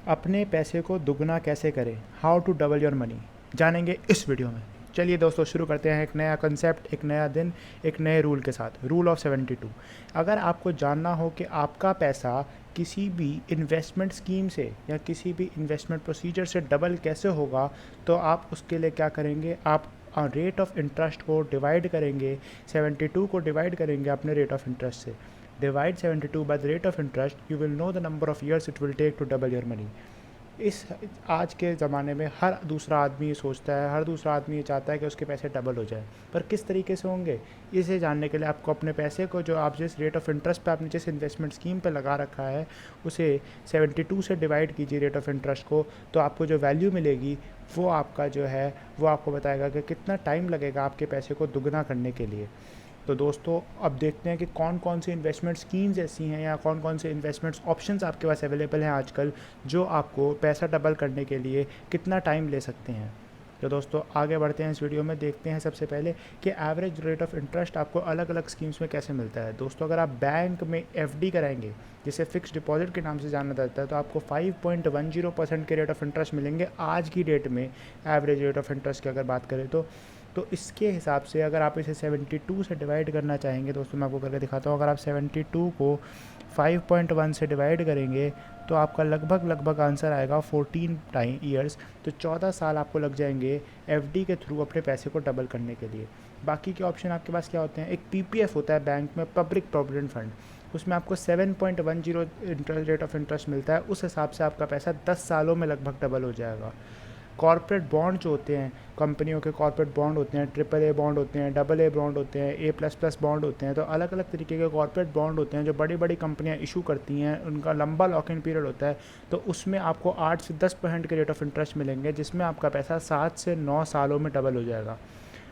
अपने पैसे को दुगना कैसे करें, how to double your money, जानेंगे इस वीडियो में। चलिए दोस्तों शुरू करते हैं एक नया कंसेप्ट, एक नया दिन, एक नए रूल के साथ। Rule of 72। अगर आपको जानना हो कि आपका पैसा किसी भी इन्वेस्टमेंट स्कीम से या किसी भी इन्वेस्टमेंट प्रोसीजर से डबल कैसे होगा, तो आप उसके लिए क्या करेंगे, आप रेट ऑफ इंटरेस्ट को डिवाइड करेंगे, 72 को डिवाइड करेंगे अपने रेट ऑफ इंटरेस्ट से। Divide 72 by the rate of interest, you will know the number of years it will take to double your money. इस आज के ज़माने में हर दूसरा आदमी ये सोचता है, हर दूसरा आदमी ये चाहता है कि उसके पैसे डबल हो जाए, पर किस तरीके से होंगे, इसे जानने के लिए आपको अपने पैसे को, जो आप जिस रेट ऑफ इंटरेस्ट पे आपने जिस इन्वेस्टमेंट स्कीम पे लगा रखा है, उसे 72 से डिवाइड कीजिए रेट ऑफ इंटरेस्ट को। तो आपको जो वैल्यू मिलेगी वो आपका जो है वो आपको बताएगा कि कितना टाइम लगेगा आपके पैसे को दुगना करने के लिए। तो दोस्तों अब देखते हैं कि कौन कौन सी इन्वेस्टमेंट स्कीम्स ऐसी हैं या कौन कौन से इन्वेस्टमेंट्स ऑप्शंस आपके पास अवेलेबल हैं आजकल, जो आपको पैसा डबल करने के लिए कितना टाइम ले सकते हैं। तो दोस्तों आगे बढ़ते हैं इस वीडियो में, देखते हैं सबसे पहले कि एवरेज रेट ऑफ इंटरेस्ट आपको अलग अलग स्कीम्स में कैसे मिलता है। दोस्तों अगर आप बैंक में एफडी कराएंगे, जिसे फिक्स डिपॉजिट के नाम से जाना जाता है, तो आपको 5.10% के रेट ऑफ इंटरेस्ट मिलेंगे आज की डेट में। एवरेज रेट ऑफ इंटरेस्ट की अगर बात करें तो इसके हिसाब से अगर आप इसे 72 से डिवाइड करना चाहेंगे, दोस्तों मैं आपको करके दिखाता हूँ। अगर आप 72 को 5.1 से डिवाइड करेंगे तो आपका लगभग आंसर आएगा 14 ईयर्स। तो 14 साल आपको लग जाएंगे एफडी के थ्रू अपने पैसे को डबल करने के लिए। बाकी के ऑप्शन आपके पास क्या होते हैं, एक पीपीएफ होता है बैंक में, पब्लिक प्रोविडेंट फंड, उसमें आपको 7.10 रेट ऑफ इंटरेस्ट मिलता है। उस हिसाब से आपका पैसा 10 सालों में लगभग डबल हो जाएगा। कॉर्पोरेट बॉन्ड जो होते हैं, कंपनियों के कॉर्पोरेट बॉन्ड होते हैं, AAA बॉन्ड होते हैं, AA बॉन्ड होते हैं, A++ बॉन्ड होते हैं। तो अलग अलग तरीके के कॉर्पोरेट बॉन्ड होते हैं जो बड़ी बड़ी कंपनियां इशू करती हैं, उनका लंबा लॉक इन पीरियड होता है। तो उसमें आपको 8 से 10% के रेट ऑफ इंटरेस्ट मिलेंगे, जिसमें आपका पैसा 7 से 9 सालों में डबल हो जाएगा।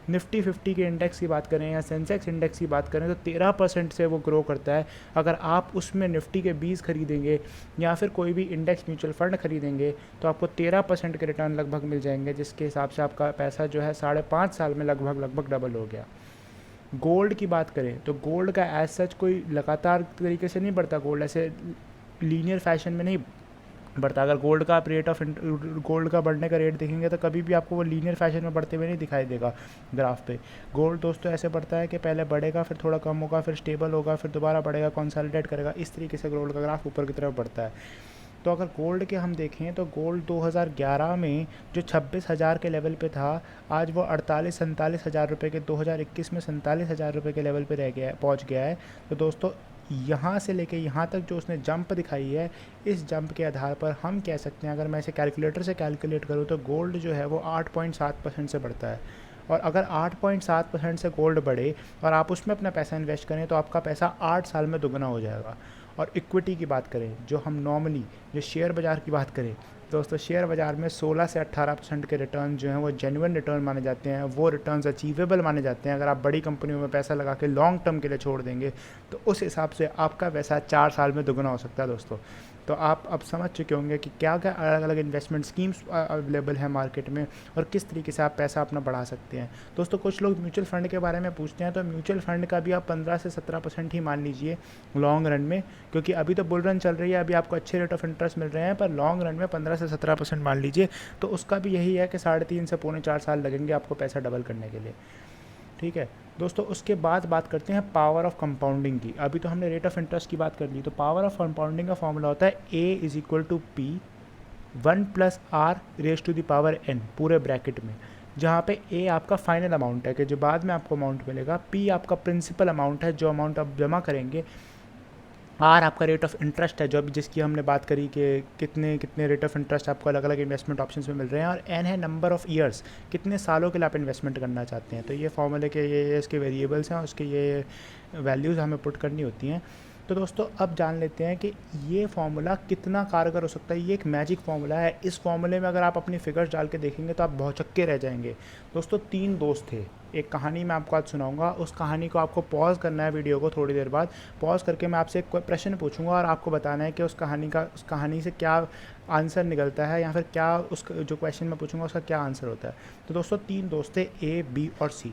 निफ्टी 50 के इंडेक्स की बात करें या सेंसेक्स इंडेक्स की बात करें तो 13% से वो ग्रो करता है। अगर आप उसमें निफ्टी के 20 खरीदेंगे या फिर कोई भी इंडेक्स म्यूचुअल फंड खरीदेंगे तो आपको 13% के रिटर्न लगभग मिल जाएंगे, जिसके हिसाब से आपका पैसा जो है 5.5 साल में लगभग डबल हो गया। गोल्ड की बात करें तो गोल्ड का एज सच कोई लगातार तरीके से नहीं बढ़ता, गोल्ड ऐसे लीनियर फैशन में नहीं बढ़ता। अगर गोल्ड का आप गोल्ड का बढ़ने का रेट देखेंगे तो कभी भी आपको वो लीनियर फैशन में बढ़ते हुए नहीं दिखाई देगा ग्राफ पे। गोल्ड दोस्तों ऐसे बढ़ता है कि पहले बढ़ेगा, फिर थोड़ा कम होगा, फिर स्टेबल होगा, फिर दोबारा बढ़ेगा, कंसोलिडेट करेगा। इस तरीके से गोल्ड का ग्राफ ऊपर की तरफ बढ़ता है। तो अगर गोल्ड के हम देखें तो गोल्ड 2011 में जो 26,000 के लेवल पे था, आज वो 48-47 हज़ार रुपये के, 2021 में 47 हज़ार रुपये के लेवल पे रह गया है, पहुँच गया है। तो दोस्तों यहाँ से लेके यहाँ तक जो उसने जंप दिखाई है, इस जंप के आधार पर हम कह सकते हैं, अगर मैं इसे कैलकुलेटर से कैलकुलेट करूँ तो गोल्ड जो है वो 8.7% से बढ़ता है। और अगर 8.7% से गोल्ड बढ़े और आप उसमें अपना पैसा इन्वेस्ट करें तो आपका पैसा 8 साल में दुगना हो जाएगा। और इक्विटी की बात करें, जो हम नॉर्मली जो शेयर बाज़ार की बात करें, दोस्तों शेयर बाज़ार में 16 से 18% के रिटर्न जो हैं वो जेन्युइन रिटर्न माने जाते हैं, वो रिटर्न्स अचीवेबल माने जाते हैं। अगर आप बड़ी कंपनियों में पैसा लगा के लॉन्ग टर्म के लिए छोड़ देंगे तो उस हिसाब से आपका पैसा 4 साल में दुगना हो सकता है दोस्तों। तो आप अब समझ चुके होंगे कि क्या क्या अलग अलग इन्वेस्टमेंट स्कीम्स अवेलेबल हैं मार्केट में और किस तरीके से आप पैसा अपना बढ़ा सकते हैं। दोस्तों कुछ लोग म्यूचुअल फ़ंड के बारे में पूछते हैं, तो म्यूचुअल फ़ंड का भी आप 15 से 17% ही मान लीजिए लॉन्ग रन में, क्योंकि अभी तो बुल रन चल रही है, अभी आपको अच्छे रेट ऑफ इंटरेस्ट मिल रहे हैं, पर लॉन्ग रन में 15 से 17% मान लीजिए। तो उसका भी यही है कि 3.5 से 4.25 साल लगेंगे आपको पैसा डबल करने के लिए। ठीक है दोस्तों, उसके बाद बात करते हैं पावर ऑफ कंपाउंडिंग की। अभी तो हमने रेट ऑफ इंटरेस्ट की बात कर ली, तो पावर ऑफ कंपाउंडिंग का फॉर्मूला होता है A=P 1+R⁴n पूरे ब्रैकेट में, जहाँ पे A आपका फाइनल अमाउंट है कि जो बाद में आपको अमाउंट मिलेगा, P आपका प्रिंसिपल अमाउंट है जो अमाउंट आप जमा करेंगे, R आपका रेट ऑफ इंटरेस्ट है जो अभी जिसकी हमने बात करी कि कितने कितने रेट ऑफ इंटरेस्ट आपको अलग अलग इन्वेस्टमेंट ऑप्शंस में मिल रहे हैं, और N है नंबर ऑफ़ ईयर्स, कितने सालों के लिए आप इन्वेस्टमेंट करना चाहते हैं। तो ये फॉर्मूले के ये इसके वेरिएबल्स हैं, उसके ये वैल्यूज़ हमें पुट करनी होती हैं। तो दोस्तों अब जान लेते हैं कि ये फार्मूला कितना कारगर हो सकता है। ये एक मैजिक फार्मूला है, इस फार्मूले में अगर आप अपनी फिगर्स डाल के देखेंगे तो आप भौचक्के रह जाएंगे। दोस्तों 3 दोस्त थे, एक कहानी मैं आपको आज सुनाऊंगा, उस कहानी को आपको पॉज करना है, वीडियो को थोड़ी देर बाद पॉज करके मैं आपसे एक प्रश्न पूछूंगा और आपको बताना है कि उस कहानी से क्या आंसर निकलता है, या फिर क्या उस जो क्वेश्चन मैं पूछूंगा उसका क्या आंसर होता है। तो दोस्तों 3 दोस्त थे, A, B और C।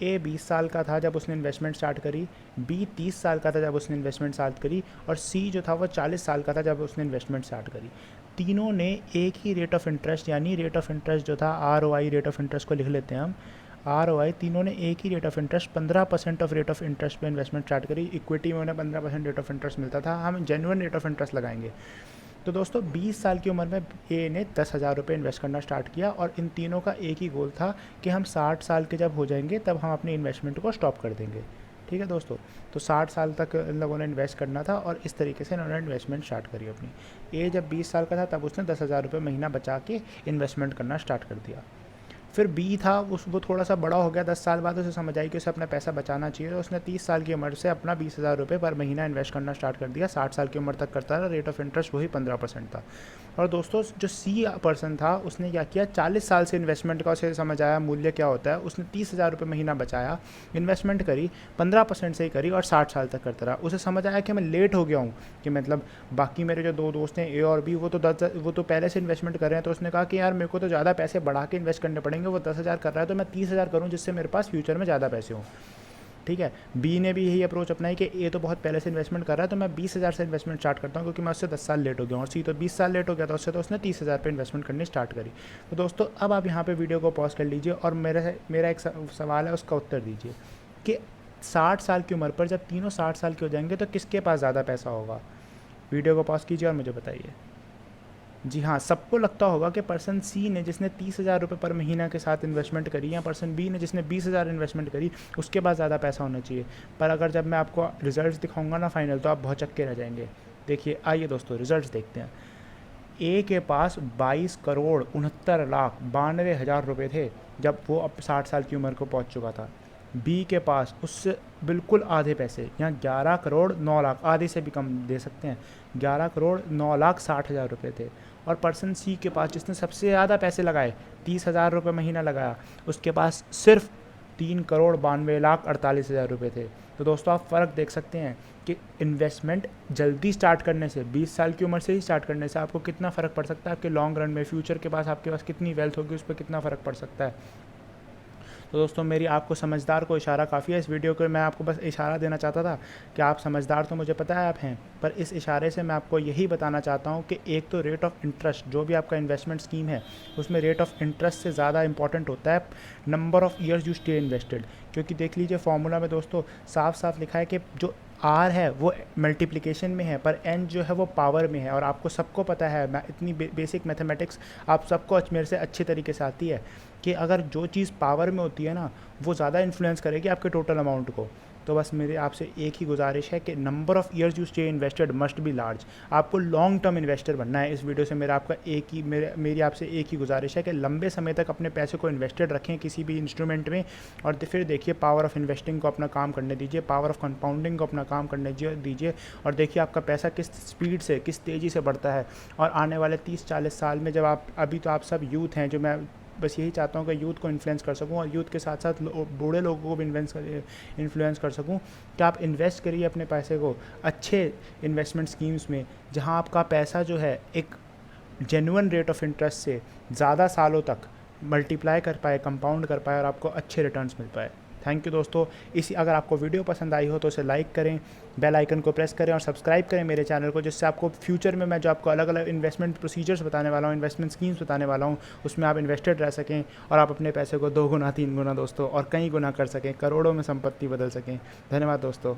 A 20 साल का था जब उसने इन्वेस्टमेंट स्टार्ट करी, B 30 साल का था जब उसने इन्वेस्टमेंट स्टार्ट करी, और C जो था वो 40 साल का था जब उसने इन्वेस्टमेंट स्टार्ट करी। तीनों ने एक ही रेट ऑफ इंटरेस्ट, यानी रेट ऑफ इंटरेस्ट जो था ROI, रेट ऑफ इंटरेस्ट को लिख लेते हैं हम ROI, तीनों ने एक ही rate of interest 15% of rate of interest पे इन्वेस्टमेंट स्टार्ट करी। इक्विटी में उन्हें 15% रेट ऑफ इंटरेस्ट मिलता था, हम जेन्युइन रेट ऑफ इंटरेस्ट लगाएंगे। तो दोस्तों 20 साल की उम्र में ए ने 10,000 रुपये इन्वेस्ट करना स्टार्ट किया और इन तीनों का एक ही गोल था कि हम 60 साल के जब हो जाएंगे तब हम अपनी इन्वेस्टमेंट को स्टॉप कर देंगे। ठीक है दोस्तों, तो 60 साल तक इन लोगों ने इन्वेस्ट करना था और इस तरीके से इन्होंने इन्वेस्टमेंट स्टार्ट करी अपनी। ए जब 20 साल का था तब उसने 10,000 रुपये महीना बचा के इन्वेस्टमेंट करना स्टार्ट कर दिया। फिर बी था, वो थोड़ा सा बड़ा हो गया, 10 साल बाद उसे समझ आई कि उसे अपना पैसा बचाना चाहिए, तो उसने 30 साल की उम्र से अपना 20,000 रुपये पर महीना इन्वेस्ट करना स्टार्ट कर दिया। 60 साल की उम्र तक करता रहा, रेट ऑफ इंटरेस्ट वही 15% था। और दोस्तों जो सी पर्सन था उसने क्या किया, 40 साल से इन्वेस्टमेंट का उसे समझ आया मूल्य क्या होता है, उसने 30,000 रुपये महीना बचाया, इन्वेस्टमेंट करी, 15% से ही करी और 60 साल तक करता रहा। उसे समझ आया कि मैं लेट हो गया हूँ, कि मतलब बाकी मेरे जो दो दोस्त हैं ए और बी, वो तो पहले से इन्वेस्टमेंट कर रहे हैं। तो उसने कहा कि यार मेरे को तो ज़्यादा पैसे बढ़ा के इन्वेस्ट करने पड़ेंगे, वो 10,000 कर रहा है तो मैं 30,000 करूँ जिससे मेरे पास फ्यूचर में ज़्यादा पैसे हों। ठीक है, बी ने भी यही अप्रोच अपनाई कि ए तो बहुत पहले से इन्वेस्टमेंट कर रहा है तो मैं 20,000 से इन्वेस्टमेंट स्टार्ट करता हूँ क्योंकि मैं उससे 10 साल लेट हो गया हूँ। और सी तो 20 साल लेट हो गया था उससे, तो उसने 30,000 पे इन्वेस्टमेंट करनी स्टार्ट करी। तो दोस्तों अब आप यहाँ पे वीडियो को पॉज कर लीजिए और मेरा एक सवाल है, उसका उत्तर दीजिए कि 60 साल की उम्र पर जब तीनों 60 साल के हो जाएंगे तो किसके पास ज़्यादा पैसा होगा। वीडियो को पॉज कीजिए और मुझे बताइए। जी हाँ, सबको लगता होगा कि पर्सन सी ने जिसने 30,000 रुपये पर महीना के साथ इन्वेस्टमेंट करी, या पर्सन बी ने जिसने 20,000 इन्वेस्टमेंट करी, उसके पास ज़्यादा पैसा होना चाहिए। पर अगर जब मैं आपको रिजल्ट्स दिखाऊंगा ना फाइनल, तो आप बहुत चक्के रह जाएंगे। देखिए, आइए दोस्तों रिजल्ट्स देखते हैं। ए के पास 22,69,92,000 रुपये थे जब वो अब 60 साल की उम्र को पहुंच चुका था। बी के पास उससे बिल्कुल आधे पैसे, यहाँ 11,09,00,000, आधे से भी कम दे सकते हैं, 11,09,60,000 रुपये थे। और पर्सन सी के पास जिसने सबसे ज़्यादा पैसे लगाए, 30,000 रुपये महीना लगाया, उसके पास सिर्फ 3,92,48,000 रुपये थे। तो दोस्तों आप फ़र्क देख सकते हैं कि इन्वेस्टमेंट जल्दी स्टार्ट करने से, 20 साल की उम्र से ही स्टार्ट करने से आपको कितना फ़र्क पड़ सकता है, आपके लॉन्ग रन में, फ्यूचर के पास आपके पास कितनी वेल्थ होगी, उस पर कितना फ़र्क पड़ सकता है। तो दोस्तों मेरी आपको समझदार को इशारा काफ़ी है। इस वीडियो को मैं आपको बस इशारा देना चाहता था कि आप समझदार, तो मुझे पता है आप हैं, पर इस इशारे से मैं आपको यही बताना चाहता हूँ कि एक तो रेट ऑफ इंटरेस्ट, जो भी आपका इन्वेस्टमेंट स्कीम है उसमें रेट ऑफ इंटरेस्ट से ज़्यादा इंपॉर्टेंट होता है number of years you stay invested. क्योंकि देख लीजिए फॉर्मूला में दोस्तों साफ साफ लिखा है कि जो आर है वो मल्टीप्लिकेशन में है, पर एन जो है वो पावर में है। और आपको सबको पता है, इतनी बेसिक मैथमेटिक्स आप सबको मेरे से अच्छे तरीके से आती है कि अगर जो चीज़ पावर में होती है ना, वो ज़्यादा इन्फ्लुएंस करेगी आपके टोटल अमाउंट को। तो बस मेरे आपसे एक ही गुजारिश है कि number of years you stay invested must be large. आपको लॉन्ग टर्म इन्वेस्टर बनना है। इस वीडियो से मेरी आपसे एक ही गुजारिश है कि लंबे समय तक अपने पैसे को इन्वेस्टेड रखें किसी भी इंस्ट्रूमेंट में, और फिर देखिए पावर ऑफ़ इन्वेस्टिंग को अपना काम करने दीजिए, पावर ऑफ़ कंपाउंडिंग को अपना काम करने दीजिए, और देखिए आपका पैसा किस स्पीड से, किस तेज़ी से बढ़ता है। और आने वाले 30-40 साल में जब आप, अभी तो आप सब यूथ हैं, जो मैं बस यही चाहता हूँ कि यूथ को इन्फ्लुएंस कर सकूँ और यूथ के साथ साथ बूढ़े लोगों को भी इन्फ्लुएंस कर सकूँ कि आप इन्वेस्ट करिए अपने पैसे को अच्छे इन्वेस्टमेंट स्कीम्स में, जहाँ आपका पैसा जो है एक जेन्युइन रेट ऑफ इंटरेस्ट से ज़्यादा सालों तक मल्टीप्लाई कर पाए, कंपाउंड कर पाए और आपको अच्छे रिटर्न्स मिल पाए। थैंक यू दोस्तों। अगर आपको वीडियो पसंद आई हो तो उसे लाइक करें, बेल आइकन को प्रेस करें और सब्सक्राइब करें मेरे चैनल को, जिससे आपको फ्यूचर में मैं जो आपको अलग अलग इन्वेस्टमेंट प्रोसीजर्स बताने वाला हूँ, इन्वेस्टमेंट स्कीम्स बताने वाला हूँ, उसमें आप इन्वेस्टेड रह सकें और आप अपने पैसे को 2 गुना 3 गुना दोस्तों और कई गुना कर सकें, करोड़ों में संपत्ति बदल सकें। धन्यवाद दोस्तों।